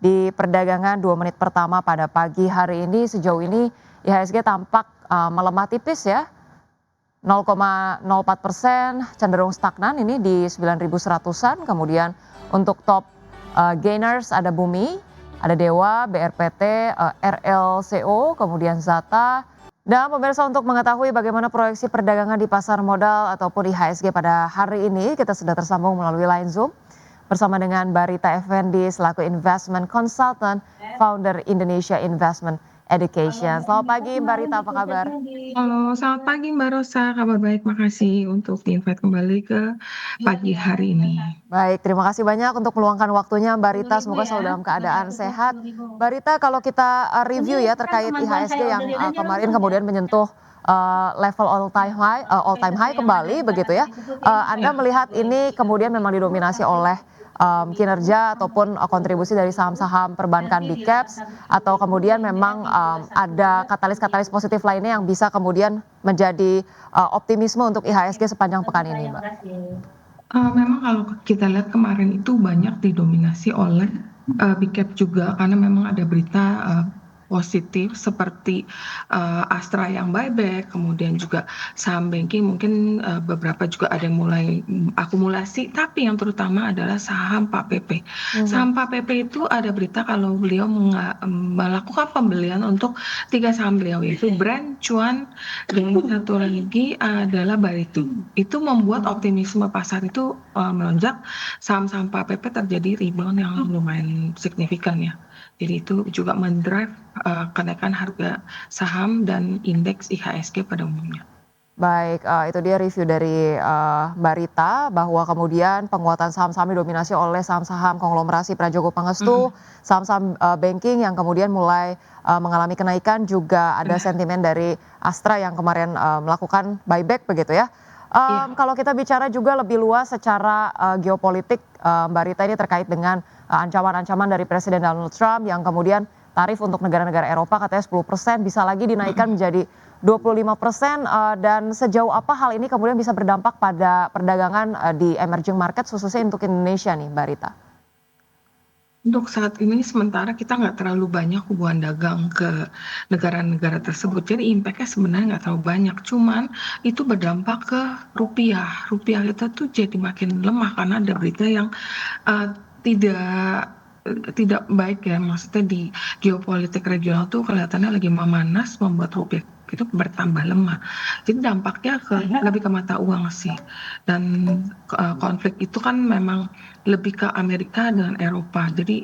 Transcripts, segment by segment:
Di perdagangan 2 menit pertama pada pagi hari ini sejauh ini IHSG tampak melemah tipis ya, 0,04%, cenderung stagnan ini di 9.100-an. Kemudian untuk top gainers ada Bumi, ada Dewa, BRPT, RLCO, kemudian Zata. Dan pemirsa, untuk mengetahui bagaimana proyeksi perdagangan di pasar modal ataupun IHSG pada hari ini, kita sudah tersambung melalui line Zoom bersama dengan Barita Effendi selaku Investment Consultant, Founder Indonesia Investment Education. Selamat pagi Mbak Rita, apa kabar? Halo, selamat pagi Mbak Rosa, kabar baik, makasih untuk di-invite kembali ke pagi hari ini. Baik, terima kasih banyak untuk meluangkan waktunya Mbak Rita, semoga selalu dalam keadaan sehat. Mbak Rita, kalau kita review ya terkait IHSG yang kemarin kemudian menyentuh level all time high kembali begitu ya. Anda melihat ini kemudian memang didominasi oleh kinerja ataupun kontribusi dari saham-saham perbankan big caps, atau kemudian memang ada katalis-katalis positif lainnya yang bisa kemudian menjadi optimisme untuk IHSG sepanjang pekan ini, Mbak? Memang kalau kita lihat kemarin itu banyak didominasi oleh big cap juga, karena memang ada berita positif seperti Astra yang buyback, kemudian juga saham banking mungkin beberapa juga ada yang mulai akumulasi, tapi yang terutama adalah saham Pak PP. Saham Pak PP itu ada berita kalau beliau melakukan pembelian untuk 3 saham beliau, yaitu Brand, Cuan, dan satu lagi adalah Baritu. Itu membuat optimisme pasar itu melonjak, saham-saham Pak PP terjadi rebound yang lumayan signifikan ya. Jadi itu juga mendrive kenaikan harga saham dan indeks IHSG pada umumnya. Baik, itu dia review dari Mbak Rita, bahwa kemudian penguatan saham-saham didominasi oleh saham-saham konglomerasi Prajogo Pangestu, saham-saham banking yang kemudian mulai mengalami kenaikan, juga ada sentimen dari Astra yang kemarin melakukan buyback begitu ya. Kalau kita bicara juga lebih luas secara geopolitik, Mbak Rita, ini terkait dengan ancaman-ancaman dari Presiden Donald Trump yang kemudian tarif untuk negara-negara Eropa katanya 10% bisa lagi dinaikkan menjadi 25%, dan sejauh apa hal ini kemudian bisa berdampak pada perdagangan di emerging market khususnya untuk Indonesia nih, Mbak Rita? Untuk saat ini sementara kita nggak terlalu banyak hubungan dagang ke negara-negara tersebut, jadi impact-nya sebenarnya nggak terlalu banyak, cuman itu berdampak ke rupiah. Rupiah kita tuh jadi makin lemah karena ada berita yang tidak baik ya, maksudnya di geopolitik regional tuh kelihatannya lagi memanas, membuat rupiah itu bertambah lemah. Jadi dampaknya lebih ke mata uang sih. Dan konflik itu kan memang lebih ke Amerika dengan Eropa. Jadi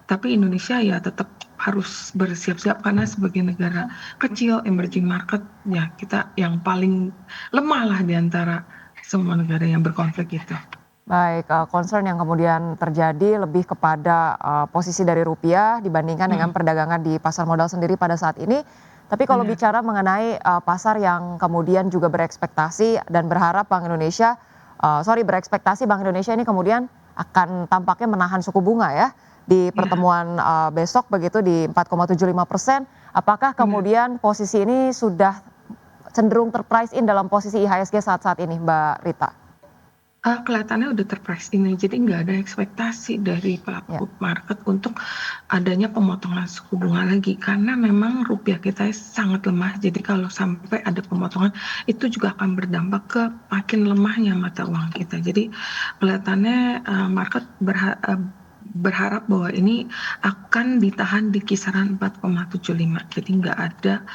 tapi Indonesia ya tetap harus bersiap-siap karena sebagai negara kecil emerging market ya, kita yang paling lemah lah di antara semua negara yang berkonflik itu. Baik, concern yang kemudian terjadi lebih kepada posisi dari rupiah dibandingkan dengan perdagangan di pasar modal sendiri pada saat ini. Tapi kalau Benar. bicara mengenai pasar yang kemudian juga berekspektasi dan berharap berekspektasi Bank Indonesia ini kemudian akan tampaknya menahan suku bunga ya di pertemuan besok begitu di 4,75%. Apakah kemudian posisi ini sudah cenderung terprice in dalam posisi IHSG saat-saat ini, Mbak Rita? Kelihatannya udah terprice in, jadi nggak ada ekspektasi dari pelaku market untuk adanya pemotongan suku bunga lagi, karena memang rupiah kita sangat lemah. Jadi kalau sampai ada pemotongan, itu juga akan berdampak ke makin lemahnya mata uang kita. Jadi kelihatannya market berharap bahwa ini akan ditahan di kisaran 4,75. Jadi nggak ada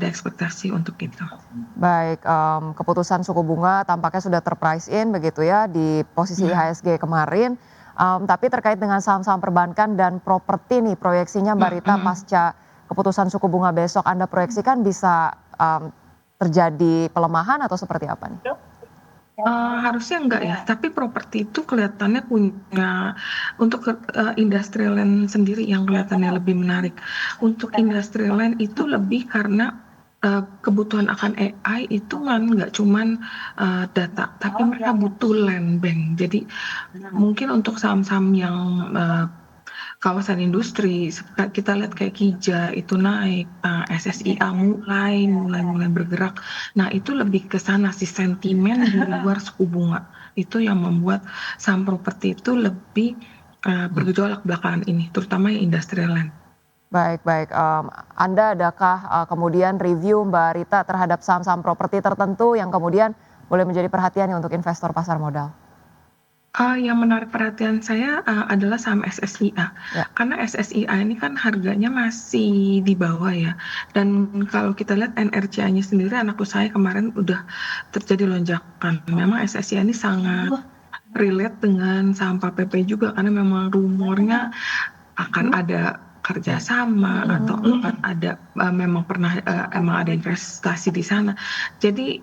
ekspektasi untuk itu. Baik, keputusan suku bunga tampaknya sudah terprice in begitu ya di posisi IHSG kemarin. Tapi terkait dengan saham-saham perbankan dan properti nih, proyeksinya Mbak Rita pasca keputusan suku bunga besok, Anda proyeksikan bisa terjadi pelemahan atau seperti apa nih? Harusnya enggak ya, tapi properti itu kelihatannya punya untuk industrial land sendiri yang kelihatannya lebih menarik. Untuk industrial land itu lebih karena kebutuhan akan AI itu kan nggak cuman data, tapi mereka butuh land bank. Jadi mungkin untuk saham-saham yang kawasan industri, kita lihat kayak Kija itu naik, SSIA mulai bergerak. Nah itu lebih ke sana sih, sentimen di luar suku bunga. Itu yang membuat saham properti itu lebih bergejolak belakangan ini, terutama yang industrial land. Baik baik, Anda adakah, kemudian review Mbak Rita terhadap saham-saham properti tertentu yang kemudian boleh menjadi perhatian nih untuk investor pasar modal? Yang menarik perhatian saya, adalah saham SSIA. Ya. Karena SSIA ini kan harganya masih di bawah ya, dan kalau kita lihat NRCA-nya sendiri anak usaha kemarin udah terjadi lonjakan. Memang SSIA ini sangat relate dengan saham PAPP juga, karena memang rumornya akan ada kerjasama atau akan ada memang pernah emang ada investasi di sana. Jadi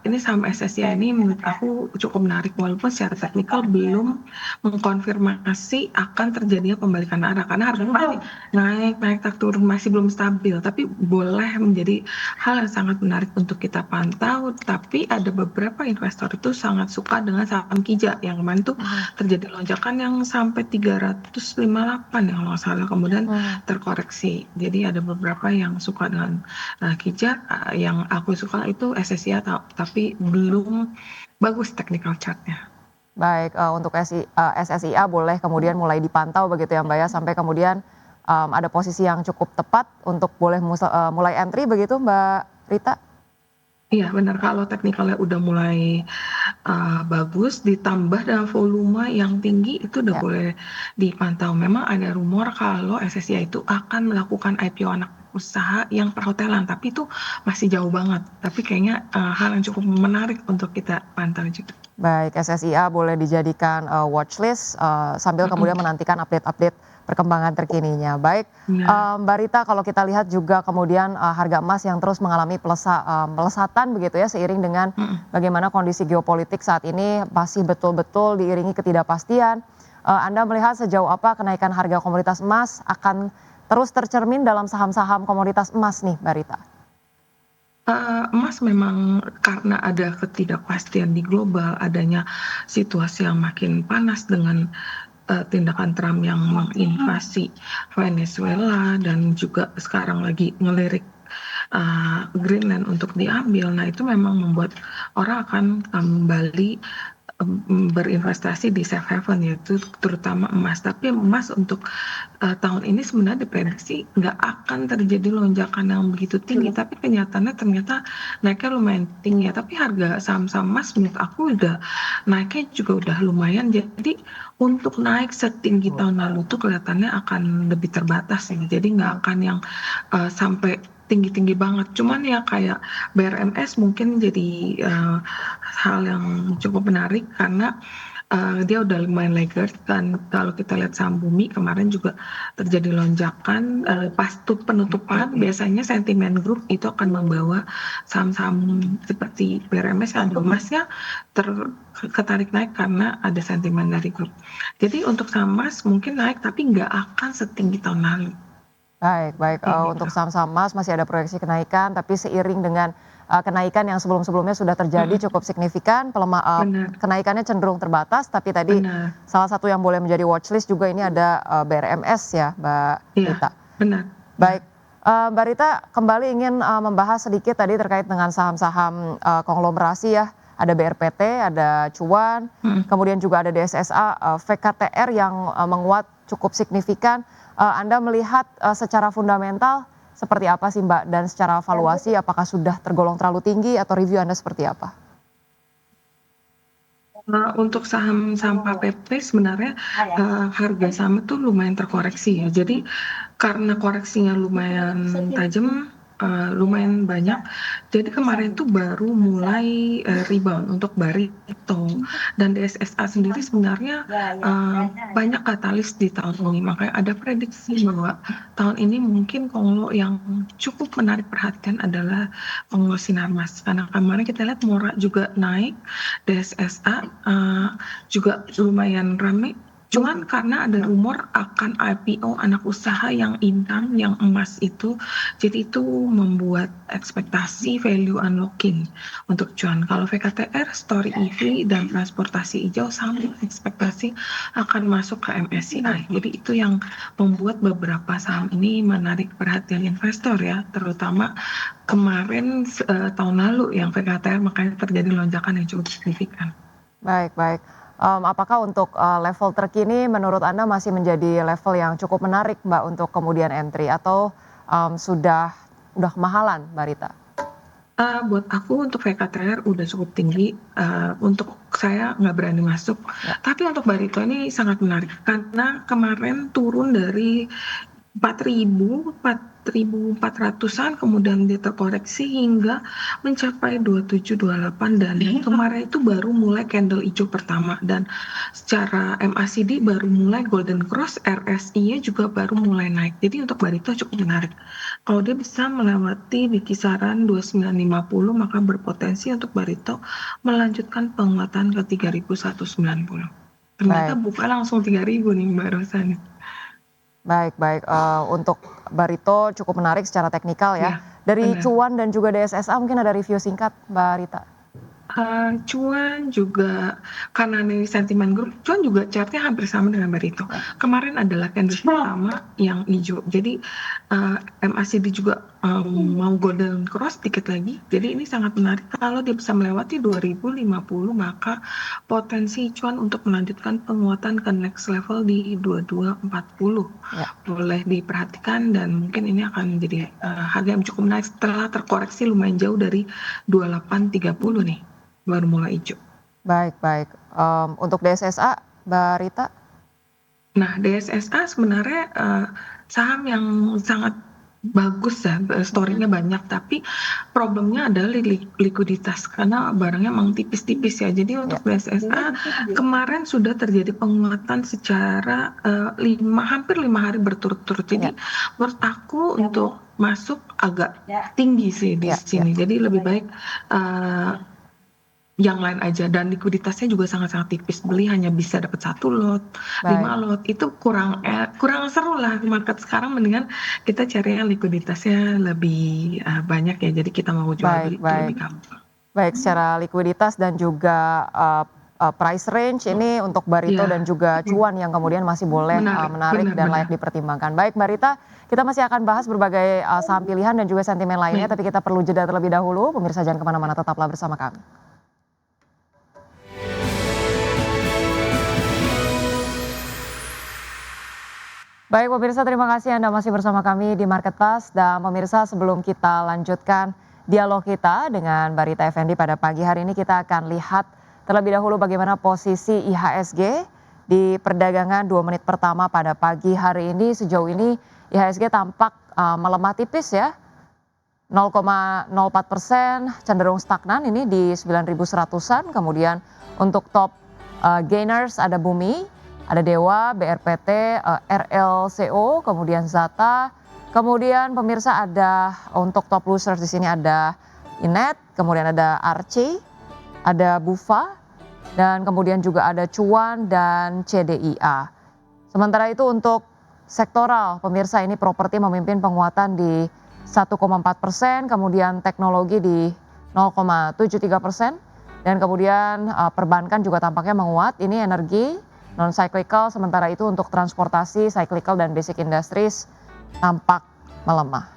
ini saham SSIA ini menurut aku cukup menarik walaupun secara teknikal belum mengkonfirmasi akan terjadinya pembalikan arah karena harganya masih naik tak turun masih belum stabil. Tapi boleh menjadi hal yang sangat menarik untuk kita pantau. Tapi ada beberapa investor itu sangat suka dengan saham Kija yang kemarin tuh terjadi lonjakan yang sampai 358 ya kalau nggak salah, kemudian terkoreksi. Jadi ada beberapa yang suka dengan Kija, yang aku suka itu SSIA tapi belum bagus technical chartnya. Baik, untuk SSIA boleh kemudian mulai dipantau begitu ya Mbak ya, sampai kemudian ada posisi yang cukup tepat untuk boleh mulai entry begitu Mbak Rita? Iya benar, kalau teknikalnya udah mulai bagus ditambah dengan volume yang tinggi itu udah Ya. boleh dipantau. Memang ada rumor kalau SSIA itu akan melakukan IPO anak usaha yang perhotelan, tapi itu masih jauh banget. Tapi kayaknya hal yang cukup menarik untuk kita pantau juga. Baik, SSIA boleh dijadikan watchlist sambil kemudian menantikan update-update perkembangan terkininya. Baik, Mbak Rita, kalau kita lihat juga kemudian harga emas yang terus mengalami melesatan begitu ya, seiring dengan bagaimana kondisi geopolitik saat ini masih betul-betul diiringi ketidakpastian. Anda melihat sejauh apa kenaikan harga komoditas emas akan terus tercermin dalam saham-saham komoditas emas nih, Mbak Rita? Emas memang karena ada ketidakpastian di global, adanya situasi yang makin panas dengan tindakan Trump yang menginvasi Venezuela dan juga sekarang lagi ngelirik Greenland untuk diambil. Nah itu memang membuat orang akan kembali berinvestasi di safe haven yaitu terutama emas. Tapi emas untuk tahun ini sebenarnya diprediksi nggak akan terjadi lonjakan yang begitu tinggi, tapi kenyataannya ternyata naiknya lumayan tinggi ya. Tapi harga saham-saham emas menurut aku udah naiknya juga udah lumayan. Jadi untuk naik setinggi tahun lalu tuh kelihatannya akan lebih terbatas ya. Jadi nggak akan yang sampai tinggi-tinggi banget. Cuman ya kayak BRMS mungkin jadi hal yang cukup menarik karena dia udah lumayan laggard kan. Kalau kita lihat saham Bumi kemarin juga terjadi lonjakan pas penutupan biasanya sentimen grup itu akan membawa saham-saham seperti BRMS yang ada emasnya ketarik naik karena ada sentimen dari grup. Jadi untuk saham emas mungkin naik tapi nggak akan setinggi tahun lalu. Baik baik, untuk saham-saham emas masih ada proyeksi kenaikan, tapi seiring dengan kenaikan yang sebelum-sebelumnya sudah terjadi cukup signifikan, kenaikannya cenderung terbatas, tapi tadi salah satu yang boleh menjadi watchlist juga ini ada BRMS ya, Mbak Rita. Benar. Baik, Mbak Rita kembali ingin membahas sedikit tadi terkait dengan saham-saham konglomerasi ya, ada BRPT, ada Cuan, kemudian juga ada DSSA, VKTR yang menguat cukup signifikan. Anda melihat secara fundamental seperti apa sih Mbak, dan secara valuasi apakah sudah tergolong terlalu tinggi atau review Anda seperti apa? Untuk saham-saham PAPP sebenarnya harga saham itu lumayan terkoreksi ya. Jadi karena koreksinya lumayan tajam, lumayan banyak. Jadi kemarin tuh baru mulai rebound untuk Barito dan DSSA sendiri sebenarnya banyak katalis di tahun ini. Makanya ada prediksi bahwa tahun ini mungkin Konglo yang cukup menarik perhatian adalah Konglo Sinarmas. Karena kemarin kita lihat Mora juga naik, DSSA juga lumayan ramai. Cuman karena ada rumor akan IPO anak usaha yang Intan, yang emas itu, jadi itu membuat ekspektasi value unlocking untuk cuan. Kalau VKTR, Story EV, dan transportasi hijau sama ekspektasi akan masuk ke MSCI. Jadi itu yang membuat beberapa saham ini menarik perhatian investor ya, terutama kemarin tahun lalu yang VKTR makanya terjadi lonjakan yang cukup signifikan. Baik baik. apakah untuk level terkini menurut Anda masih menjadi level yang cukup menarik Mbak untuk kemudian entry atau udah kemahalan Mbak Rita? Buat aku untuk VK Trader udah cukup tinggi, untuk saya nggak berani masuk. Ya. Tapi untuk Barito ini sangat menarik karena kemarin turun dari 4.400-an, kemudian dia terkoreksi hingga mencapai 27-28, dan kemarin itu baru mulai candle hijau pertama, dan secara MACD baru mulai golden cross, RSI-nya juga baru mulai naik. Jadi untuk Barito cukup menarik. Kalau dia bisa melewati di kisaran 2950, maka berpotensi untuk Barito melanjutkan penguatan ke 3.190. Ternyata Baik. buka langsung 3.000 nih barusan. Baik, untuk Barito cukup menarik secara teknikal ya. Ya, Dari benar. Cuan dan juga DSSA mungkin ada review singkat Mbak Rita? Cuan juga karena ini sentimen grup, Cuan juga chartnya hampir sama dengan Barito. Kemarin adalah candle pertama yang hijau. Jadi MACD juga mau golden cross dikit lagi. Jadi ini sangat menarik. Kalau dia bisa melewati 2050, maka potensi Cuan untuk melanjutkan penguatan ke next level di 2240 Ya. boleh diperhatikan, dan mungkin ini akan menjadi harga yang cukup menarik setelah terkoreksi lumayan jauh dari 2830 nih. Baru mulai hijau. Baik. Untuk DSSA, Mbak Rita? Nah, DSSA sebenarnya saham yang sangat bagus ya, story-nya banyak, tapi problemnya adalah likuiditas karena barangnya memang tipis-tipis ya. Jadi untuk DSSA kemarin sudah terjadi penguatan secara hampir 5 hari berturut-turut. Jadi menurut aku untuk masuk agak tinggi sih di sini. Jadi lebih baik yang lain aja, dan likuiditasnya juga sangat-sangat tipis. Beli hanya bisa dapat 1 lot, 5 lot, itu kurang seru lah market sekarang. Mendingan kita cari yang likuiditasnya lebih banyak ya, jadi kita mau jual beli itu lebih gampang. Baik, secara likuiditas dan juga price range ini untuk Barito dan juga Cuan yang kemudian masih boleh menarik dan layak dipertimbangkan. Baik Mbak Rita, kita masih akan bahas berbagai saham pilihan dan juga sentimen lainnya, tapi kita perlu jeda terlebih dahulu. Pemirsa jangan kemana-mana, tetaplah bersama kami. Baik pemirsa, terima kasih Anda masih bersama kami di Market Pass. Dan pemirsa, sebelum kita lanjutkan dialog kita dengan Mbak Rita Effendi pada pagi hari ini, kita akan lihat terlebih dahulu bagaimana posisi IHSG di perdagangan 2 menit pertama pada pagi hari ini. Sejauh ini IHSG tampak melemah tipis ya, 0,04%, cenderung stagnan ini di 9.100-an. Kemudian untuk top gainers ada Bumi, ada Dewa, BRPT, RLCO, kemudian Zata. Kemudian pemirsa ada untuk top losers di sini ada Inet, kemudian ada Archie, ada Bufa, dan kemudian juga ada Cuan dan CDIA. Sementara itu untuk sektoral, pemirsa ini properti memimpin penguatan di 1,4%, kemudian teknologi di 0,73%, dan kemudian perbankan juga tampaknya menguat. Ini energi non cyclical, sementara itu untuk transportasi, cyclical dan basic industries tampak melemah.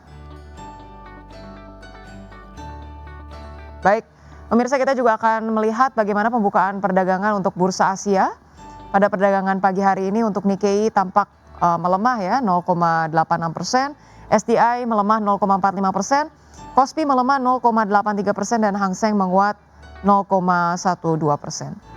Baik, pemirsa, kita juga akan melihat bagaimana pembukaan perdagangan untuk bursa Asia. Pada perdagangan pagi hari ini untuk Nikkei tampak melemah ya, 0,86%, STI melemah 0,45%, Kospi melemah 0,83%, dan Hang Seng menguat 0,12%.